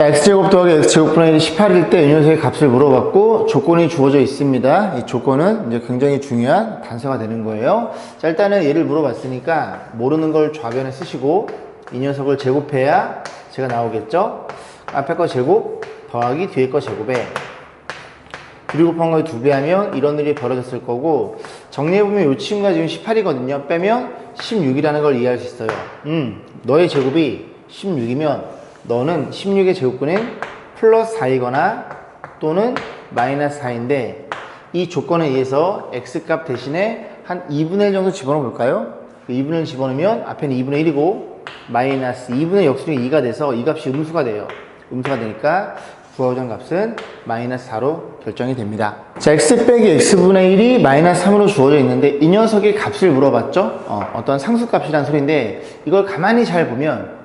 x제곱 더하기 x제곱분의 1이 18일 때 이 녀석의 값을 물어봤고 조건이 주어져 있습니다. 이 조건은 이제 굉장히 중요한 단서가 되는 거예요. 자, 일단은 얘를 물어봤으니까 모르는 걸 좌변에 쓰시고 이 녀석을 제곱해야 제가 나오겠죠. 앞에 거 제곱 더하기 뒤에 거 제곱에 둘이 곱한 거에 2배 하면 이런 일이 벌어졌을 거고, 정리해보면 이 친구가 지금 18이거든요. 빼면 16이라는 걸 이해할 수 있어요. 너의 제곱이 16이면 너는 16의 제곱근은 플러스 4이거나 또는 마이너스 4인데, 이 조건에 의해서 x값 대신에 한 2분의 1 정도 집어넣어 볼까요? 2분의 1 집어넣으면 앞에는 2분의 1이고 마이너스 2분의 역수중에 2가 돼서 이 값이 음수가 돼요. 음수가 되니까 구하고자 하는 값은 마이너스 4로 결정이 됩니다. 자, x 빼기 x분의 1이 마이너스 3으로 주어져 있는데 이 녀석의 값을 물어봤죠? 어떤 상수값이란 소리인데, 이걸 가만히 잘 보면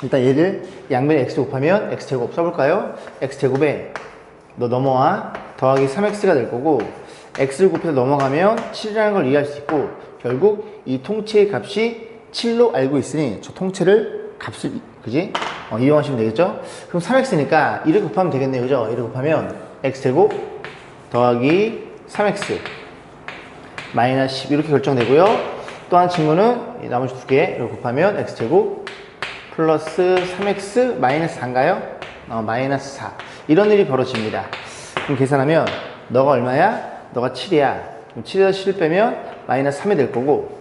일단 얘를 양변에 x 곱하면 x제곱 써볼까요? x제곱에 너 넘어와 더하기 3x가 될 거고, x를 곱해서 넘어가면 7이라는 걸 이해할 수 있고, 결국 이 통째의 값이 7로 알고 있으니 저 통째를 값을 그지? 이용하시면 되겠죠? 그럼 3x니까 1을 곱하면 되겠네요. 그죠? 1을 곱하면 x제곱 더하기 3x 마이너스 10 이렇게 결정되고요. 또 한 친구는 나머지 두 개를 곱하면 x제곱 플러스 3x 마이너스 4인가요? 마이너스 4 이런 일이 벌어집니다. 그럼 계산하면 너가 얼마야? 너가 7이야. 그럼 7에서 7을 빼면 마이너스 3이 될 거고,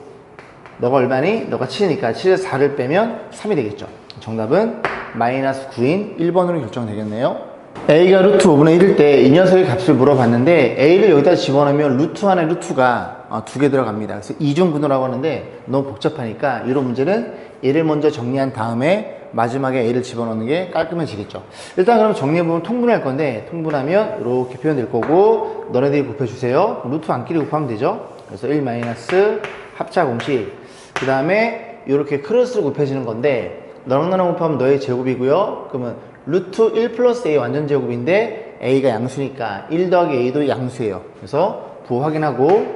너가 얼마니? 너가 7이니까 7에서 4를 빼면 3이 되겠죠. 정답은 마이너스 9인 1번으로 결정되겠네요. a가 루트 5분의 1일 때 이 녀석의 값을 물어봤는데, a를 여기다 집어넣으면 루트 안에 루트가 두 개 들어갑니다. 그래서 이중분호라고 하는데 너무 복잡하니까 이런 문제는 얘를 먼저 정리한 다음에 마지막에 a를 집어넣는 게 깔끔해지겠죠. 일단 그럼 정리해보면 통분할 건데, 통분하면 이렇게 표현될 거고, 너네들이 곱해주세요. 루트 안끼리 곱하면 되죠. 그래서 1 마이너스 합차 공식, 그 다음에 이렇게 크로스로 곱해지는 건데, 너랑 나랑 곱하면 너의 제곱이고요. 그러면 루트 1 플러스 a 완전 제곱인데 a가 양수니까 1 더하기 a도 양수예요. 그래서 부호 확인하고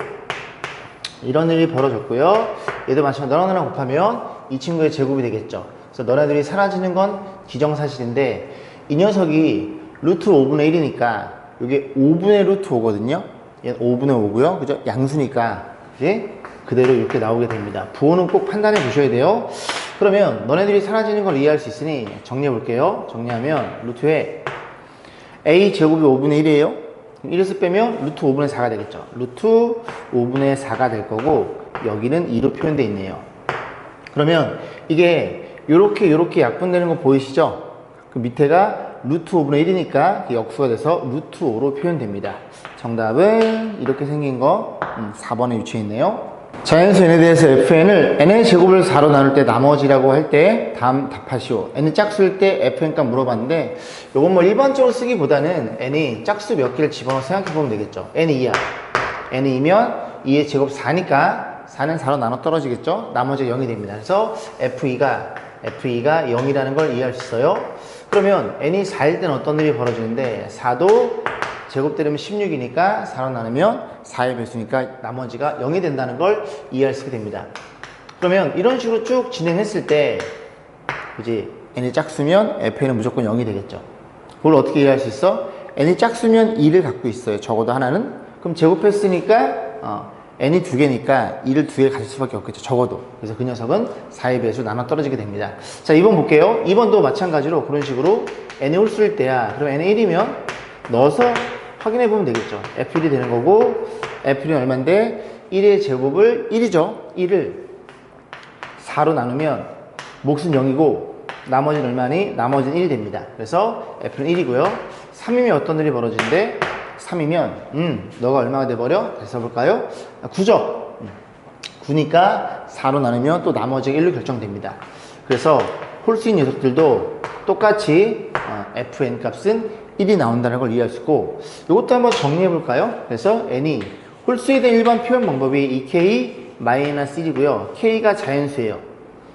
이런 일이 벌어졌고요. 얘도 마찬가지로 너랑 나랑 곱하면 이 친구의 제곱이 되겠죠. 그래서 너네들이 사라지는 건 기정사실인데, 이 녀석이 루트 5분의 1이니까 이게 5분의 루트 5거든요. 얘는 5분의 5고요. 그죠? 양수니까 그지? 그대로 이렇게 나오게 됩니다. 부호는 꼭 판단해 보셔야 돼요. 그러면 너네들이 사라지는 걸 이해할 수 있으니 정리해 볼게요. 정리하면 루트에 a 제곱이 5분의 1이에요. 1에서 빼면 루트 5분의 4가 되겠죠. 루트 5분의 4가 될 거고, 여기는 2로 표현되어 있네요. 그러면 이게 요렇게 약분되는 거 보이시죠? 그 밑에가 루트 5분의 1이니까 역수가 돼서 루트 5로 표현됩니다. 정답은 이렇게 생긴 거 4번에 위치해 있네요. 자연수 n에 대해서 fn을 n의 제곱을 4로 나눌 때 나머지라고 할 때 다음 답하시오. n이 짝수일 때 fn 값 물어봤는데, 요건 뭐 일반적으로 쓰기보다는 n이 짝수 몇 개를 집어넣어 생각해보면 되겠죠. n이 2야. n이 2면 2의 제곱 4니까 4는 4로 나눠 떨어지겠죠. 나머지가 0이 됩니다. 그래서 f2가 0이라는 걸 이해할 수 있어요. 그러면 n이 4일 때는 어떤 일이 벌어지는데, 4도 제곱 때리면 16이니까 4로 나누면 4의 배수니까 나머지가 0이 된다는 걸 이해할 수 있게 됩니다. 그러면 이런 식으로 쭉 진행했을 때 그지? n이 짝수면 fn은 무조건 0이 되겠죠. 그걸 어떻게 이해할 수 있어? n이 짝수면 2를 갖고 있어요. 적어도 하나는. 그럼 제곱했으니까 n이 2개니까 2를 2개 가질 수밖에 없겠죠. 적어도. 그래서 그 녀석은 4의 배수 나눠 떨어지게 됩니다. 자, 2번 볼게요. 2번도 마찬가지로 그런 식으로 n이 홀수일 때야. 그럼 n이 1이면 넣어서 확인해 보면 되겠죠. f1이 되는 거고, f1이 얼마인데 1의 제곱을 1이죠. 1을 4로 나누면 몫은 0이고 나머지는 얼마니? 나머지는 1이 됩니다. 그래서 f는 1이고요. 3이면 어떤 일이 벌어지는데, 3이면 너가 얼마가 돼버려? 다시 써볼까요? 9죠. 9니까 4로 나누면 또 나머지가 1로 결정됩니다. 그래서 홀수인 녀석들도 똑같이 fn 값은 1이 나온다는 걸 이해할 수 있고, 이것도 한번 정리해 볼까요? 그래서 n이 홀수에 대한 일반 표현 방법이 2k-1이고요. k가 자연수예요.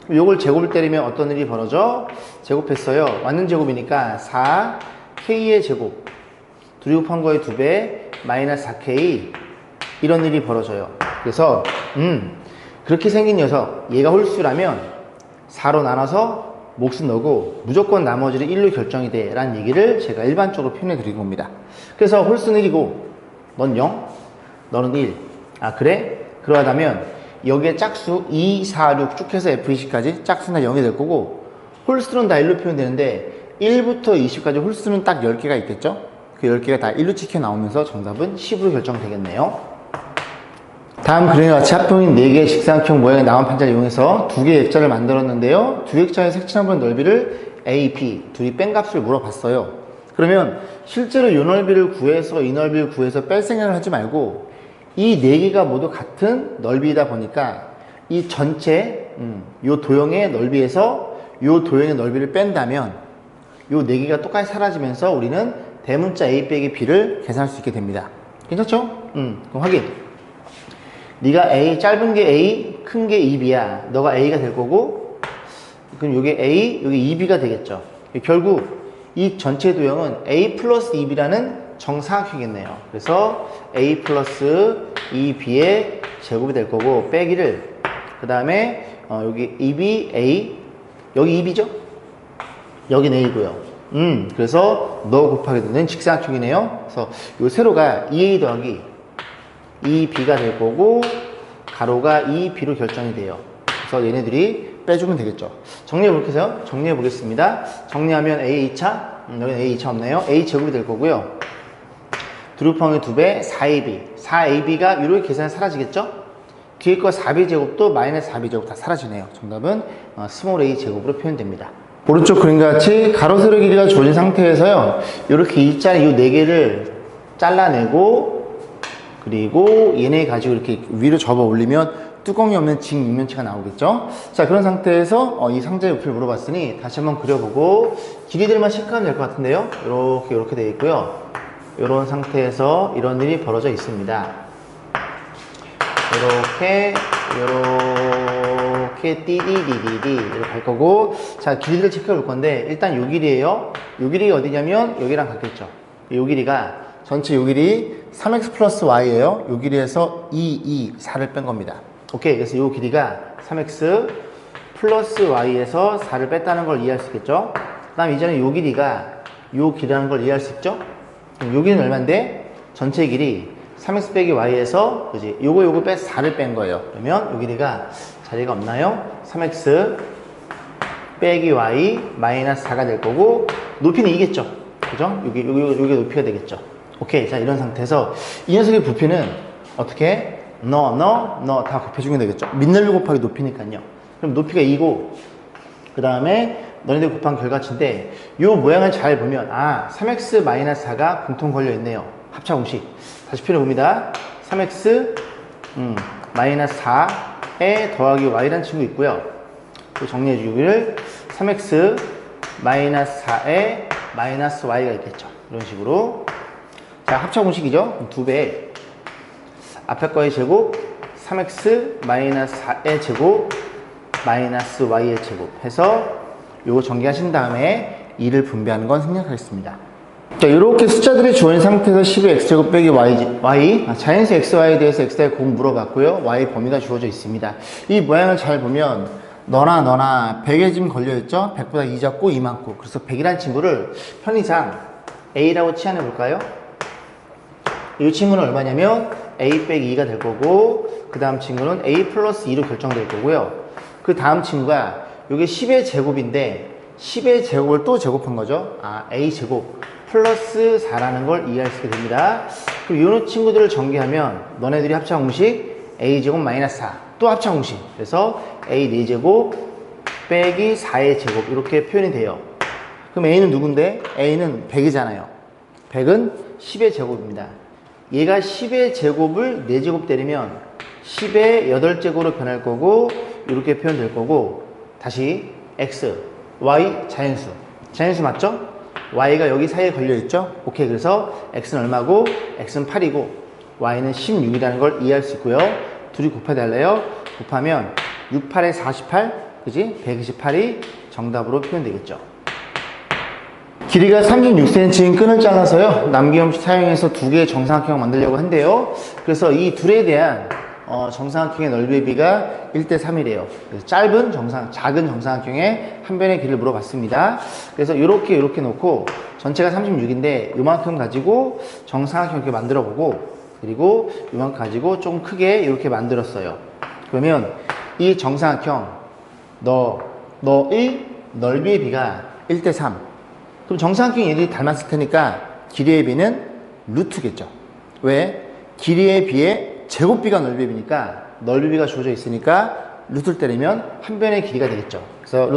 이걸 제곱을 때리면 어떤 일이 벌어져? 제곱했어요. 완전 제곱이니까 4k의 제곱 둘이 곱한 거의 2배 마이너스 4k 이런 일이 벌어져요. 그래서 그렇게 생긴 녀석, 얘가 홀수라면 4로 나눠서 몫은 너고 무조건 나머지를 1로 결정이 돼 라는 얘기를 제가 일반적으로 표현해 드린 겁니다. 그래서 홀수는 1이고 넌 0, 너는 1. 아 그래? 그러하다면 여기에 짝수 2, 4, 6 쭉 해서 F20까지 짝수는 0이 될 거고 홀수는 다 1로 표현되는데 1부터 20까지 홀수는 딱 10개가 있겠죠? 그 10개가 다 1로 찍혀 나오면서 정답은 10으로 결정되겠네요. 다음 그림과 같이 합동인 4개의 직사각형 모양의 나온 판자를 이용해서 2개의 액자를 만들었는데요. 두 액자의 색칠한 넓이를 A, B 둘이 뺀 값을 물어봤어요. 그러면 실제로 이 넓이를 구해서 이 넓이를 구해서 뺄 생각을 하지 말고 이 4개가 모두 같은 넓이다 보니까 이 전체 요 도형의 넓이에서 요 도형의 넓이를 뺀다면 요 4개가 똑같이 사라지면서 우리는 대문자 A 빼기 B를 계산할 수 있게 됩니다. 괜찮죠? 그럼 확인. 네가 A, 짧은 게 A, 큰 게 2B야. 너가 A가 될 거고, 그럼 요게 A, 요게 2B가 되겠죠. 결국 이 전체 도형은 A 플러스 2B라는 정사각형이겠네요. 그래서 A 플러스 2B의 제곱이 될 거고, 빼기를, 그 다음에 여기 2B, A, 여기 2B죠? 여긴 A고요. 그래서 너 곱하게 되는 직사각형이네요. 그래서 요 세로가 2A 더하기 2B가 될 거고 가로가 2B로 결정이 돼요. 그래서 얘네들이 빼주면 되겠죠. 정리해 볼게요. 정리해 보겠습니다. 정리하면 A 2차, 여기는 A 2차 없네요. A 제곱이 될 거고요. 두루펑의 2배 4AB, 4AB가 이렇게 계산이 사라지겠죠? 뒤에 거 4B 제곱도 마이너스 4B 제곱 다 사라지네요. 정답은 스몰 A 제곱으로 표현됩니다. 오른쪽 그림과 같이 가로 세로 길이가 주어진 상태에서요. 이렇게 일자리 이 4개를 잘라내고 그리고 얘네 가지고 이렇게 위로 접어 올리면 뚜껑이 없는 직육면체가 나오겠죠. 자, 그런 상태에서 이 상자의 부피를 물어봤으니 다시 한번 그려보고 길이들만 체크하면 될 것 같은데요. 이렇게 되어 있고요. 이런 상태에서 이런 일이 벌어져 있습니다. 이렇게 띠디디디디 이렇게 갈 거고, 자, 길이를 체크해 볼 건데 일단 요 길이에요. 요 길이가 어디냐면 여기랑 같겠죠. 요 길이가 전체 요 길이 3x 플러스 y예요. 요 길이에서 4를 뺀 겁니다. 오케이. 그래서 요 길이가 3x 플러스 y에서 4를 뺐다는 걸 이해할 수 있겠죠. 그 다음 이제는 요 길이가 요 길이라는 걸 이해할 수 있죠. 그럼 요 길이는 얼마인데? 전체 길이 3x 빼기 y에서 그지? 요거 빼서 4를 뺀 거예요. 그러면 요 길이가 자리가 없나요? 3x 빼기 y 마이너스 4가 될 거고 높이는 2겠죠. 그죠? 요게 높이가 되겠죠. 오케이. 자, 이런 상태에서 이 녀석의 부피는 어떻게? 너 다 곱해주면 되겠죠. 밑넓이 곱하기 높이니까요. 그럼 높이가 2고 그 다음에 너네들 곱한 결과치인데 요 모양을 잘 보면 3x-4가 공통 걸려 있네요. 합차 공식 다시 표현해 봅니다. 3x -4에 더하기 y라는 친구 있고요. 또 정리해 주기를 3x -4에 마이너스 y가 있겠죠. 이런 식으로. 자, 합차 공식이죠. 2배 앞에 거의 제곱 3x -4의 제곱 마이너스 y의 제곱 해서 요거 전개하신 다음에 2를 분배하는 건 생략하겠습니다. 자, 이렇게 숫자들이 주어진 상태에서 10의 x제곱 빼기 y 자연수 xy에 대해서 x에 곱 물어봤고요. y 범위가 주어져 있습니다. 이 모양을 잘 보면 너나 100에 지금 걸려있죠. 100보다 2 작고 2 많고. 그래서 100이라는 친구를 편의상 a라고 치환해 볼까요? 이 친구는 얼마냐면 a 빼기 2가 될 거고 그 다음 친구는 a 플러스 2로 결정될 거고요. 그 다음 친구가 이게 10의 제곱인데 10의 제곱을 또 제곱한 거죠. a 제곱 플러스 4라는 걸 이해할 수 있게 됩니다. 그리고 이 친구들을 전개하면 너네들이 합차 공식 a 제곱 마이너스 4 또 합차 공식. 그래서 a 4제곱 빼기 4의 제곱 이렇게 표현이 돼요. 그럼 a는 누군데? a는 100이잖아요. 100은 10의 제곱입니다. 얘가 10의 제곱을 4제곱 때리면 10의 8제곱으로 변할 거고 이렇게 표현될 거고 다시 x, y 자연수 맞죠? y가 여기 사이에 걸려있죠? 오케이. 그래서 x는 얼마고 x는 8이고 y는 16이라는 걸 이해할 수 있고요. 둘이 곱해달래요. 곱하면 6, 8에 48 그지? 128이 정답으로 표현되겠죠. 길이가 36cm인 끈을 잘라서요. 남김없이 사용해서 2개의 정사각형을 만들려고 한대요. 그래서 이 둘에 대한 정사각형의 넓이의 비가 1대 3이래요. 그래서 작은 정사각형의 한 변의 길이를 물어봤습니다. 그래서 이렇게 놓고 전체가 36인데 요만큼 가지고 정사각형 이렇게 만들어 보고, 그리고 요만큼 가지고 좀 크게 이렇게 만들었어요. 그러면 이 정사각형 너의 넓이의 비가 1대 3. 그럼 정사각형 얘들이 닮았을 테니까 길이의 비는 루트겠죠. 왜? 길이의 비에 제곱비가 넓이의 비니까 넓이비가 주어져 있으니까 루트를 때리면 한 변의 길이가 되겠죠. 그래서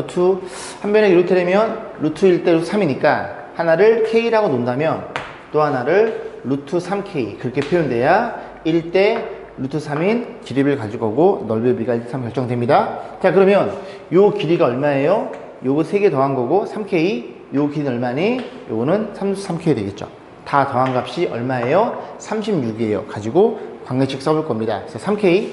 한 변의 루트 때리면 루트 1대 루트 3이니까 하나를 K라고 놓는다면 또 하나를 루트 3K 그렇게 표현돼야 1대 루트 3인 길이를 가지고 오고 넓이의 비가 1대 3 결정됩니다. 자, 그러면 요 길이가 얼마예요? 요거 3개 더한 거고 3K, 요 길이는 얼마니? 요거는 3K 되겠죠. 다 더한 값이 얼마예요? 36이에요. 가지고 관계식 써볼 겁니다. 그래서 3K,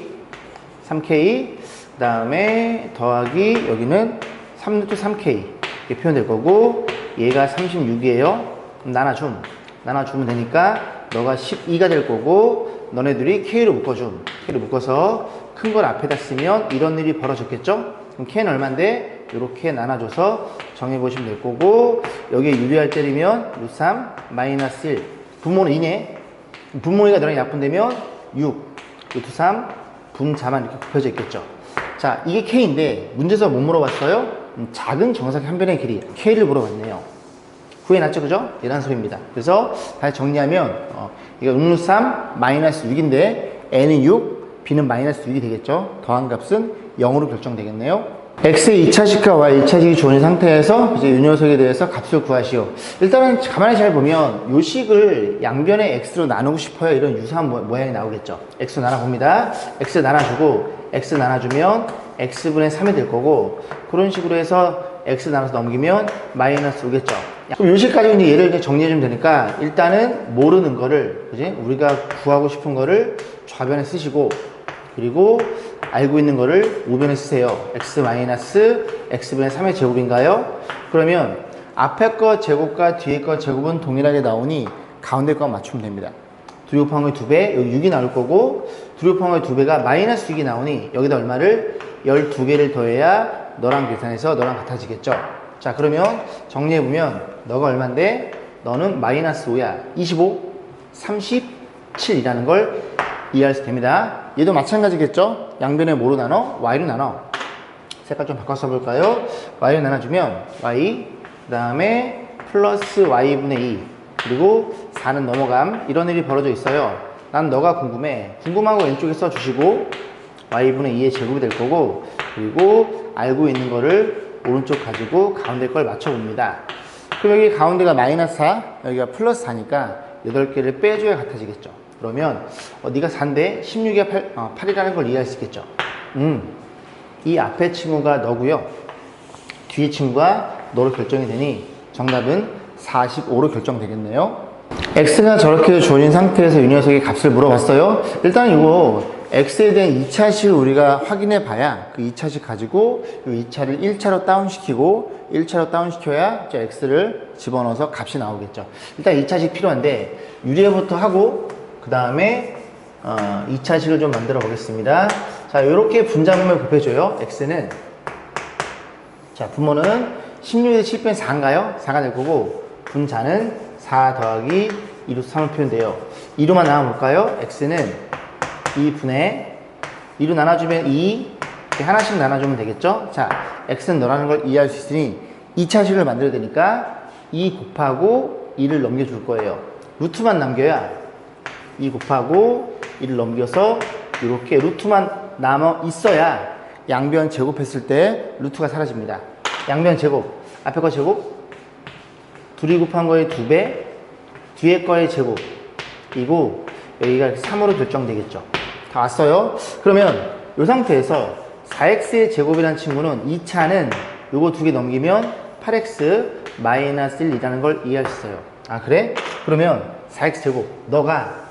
그 다음에 더하기 여기는 3루트 3K 이렇게 표현될 거고, 얘가 36이에요. 그럼 나눠주면 되니까 너가 12가 될 거고, 너네들이 K로 묶어서 큰 걸 앞에다 쓰면 이런 일이 벌어졌겠죠? 그럼 K는 얼만데? 이렇게 나눠줘서 정해보시면 될 거고, 여기에 유리할 때리면 루트 3 마이너스 1, 분모는 2네. 분모가 너랑 약분되면 6, 루트 3 분자만 이렇게 굽혀져 있겠죠. 자, 이게 K인데 문제에서 뭐 물어봤어요? 작은 정사각형 한 변의 길이 K를 물어봤네요. 구해놨죠, 그죠? 이란 소리입니다. 그래서 다시 정리하면 이거 루트 3 마이너스 6인데 N은 6, B는 마이너스 6이 되겠죠. 더한 값은 0으로 결정되겠네요. X의 2차식과 Y 2차식이 주어진 상태에서 이제 이 녀석에 대해서 값을 구하시오. 일단은 가만히 잘 보면 요 식을 양변의 X로 나누고 싶어요. 이런 유사한 모양이 나오겠죠. X로 나눠봅니다. X 나눠주고, X 나눠주면 X분의 3이 될 거고, 그런 식으로 해서 X 나눠서 넘기면 마이너스 오겠죠. 그럼 요 식까지 이제 얘를 정리해주면 되니까 일단은 모르는 거를, 그지? 우리가 구하고 싶은 거를 좌변에 쓰시고, 그리고 알고 있는 거를 우변에 쓰세요. x 마이너스 x분의 3의 제곱인가요? 그러면 앞에 거 제곱과 뒤에 거 제곱은 동일하게 나오니 가운데 거 맞추면 됩니다. 2 곱한 거의 2배, 여기 6이 나올 거고, 2 곱한 거의 2배가 마이너스 6이 나오니 여기다 얼마를? 12개를 더해야 너랑 계산해서 너랑 같아지겠죠. 자, 그러면 정리해보면 너가 얼만데? 너는 마이너스 5야. 25, 37이라는 걸 이해할 수 됩니다. 얘도 마찬가지겠죠? 양변에 뭐로 나눠? y로 나눠. 색깔 좀 바꿔 써볼까요? y로 나눠주면 y, 그 다음에 플러스 y분의 2, 그리고 4는 넘어감. 이런 일이 벌어져 있어요. 난 너가 궁금해. 궁금한 거 왼쪽에 써주시고 y분의 2의 제곱이 될 거고, 그리고 알고 있는 거를 오른쪽 가지고 가운데 걸 맞춰봅니다. 그럼 여기 가운데가 마이너스 4, 여기가 플러스 4니까 8개를 빼줘야 같아지겠죠. 그러면 네가 4인데 16에 8이라는 걸 이해할 수 있겠죠. 이 앞에 친구가 너고요. 뒤에 친구가 너로 결정이 되니 정답은 45로 결정되겠네요. x가 저렇게 주어진 상태에서 이 녀석의 값을 물어봤어요. 일단 이거 x에 대한 2차식을 우리가 확인해 봐야 그 2차식 가지고 이 2차를 1차로 다운시키고 1차로 다운시켜야 x를 집어넣어서 값이 나오겠죠. 일단 2차식 필요한데 유리화부터 하고 그 다음에 2차식을 좀 만들어 보겠습니다. 자, 이렇게 분자분모를 곱해줘요. x는, 자, 분모는 16에서 7 빼면 4인가요? 4가 될 거고, 분자는 4 더하기 2루트 3을 표현돼요. 2로만 나눠볼까요? x는 2분의 2로 나눠주면 2, 이렇게 하나씩 나눠주면 되겠죠? 자, x는 너라는 걸 이해할 수 있으니 2차식을 만들어야 되니까 2 곱하고 2를 넘겨줄 거예요. 루트만 남겨야 2 곱하고 1을 넘겨서 이렇게 루트만 남아 있어야 양변 제곱했을 때 루트가 사라집니다. 양변 제곱, 앞에 거 제곱, 2 곱한 거의 2배, 뒤에 거의 제곱이고 여기가 3으로 결정되겠죠. 다 왔어요? 그러면 이 상태에서 4x의 제곱이라는 친구는 2차는 요거 2개 넘기면 8x 마이너스 1이라는 걸 이해할 수 있어요. 아, 그래? 그러면 4x 제곱, 너가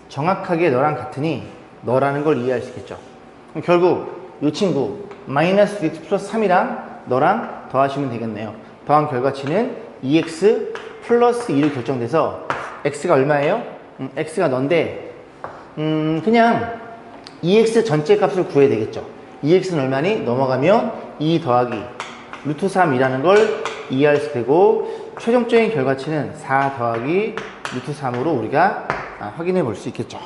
정확하게 너랑 같으니 너라는 걸 이해할 수 있겠죠. 그럼 결국 이 친구 마이너스 2x 플러스 3이랑 너랑 더하시면 되겠네요. 더한 결과치는 2x 플러스 2로 결정돼서 x가 얼마예요? x가 넌데 그냥 EX 전체 값을 구해야 되겠죠. EX는 얼마니? 넘어가면 2 더하기 루트 3이라는 걸 이해할 수 되고, 최종적인 결과치는 4 더하기 루트 3으로 우리가 확인해 볼 수 있겠죠.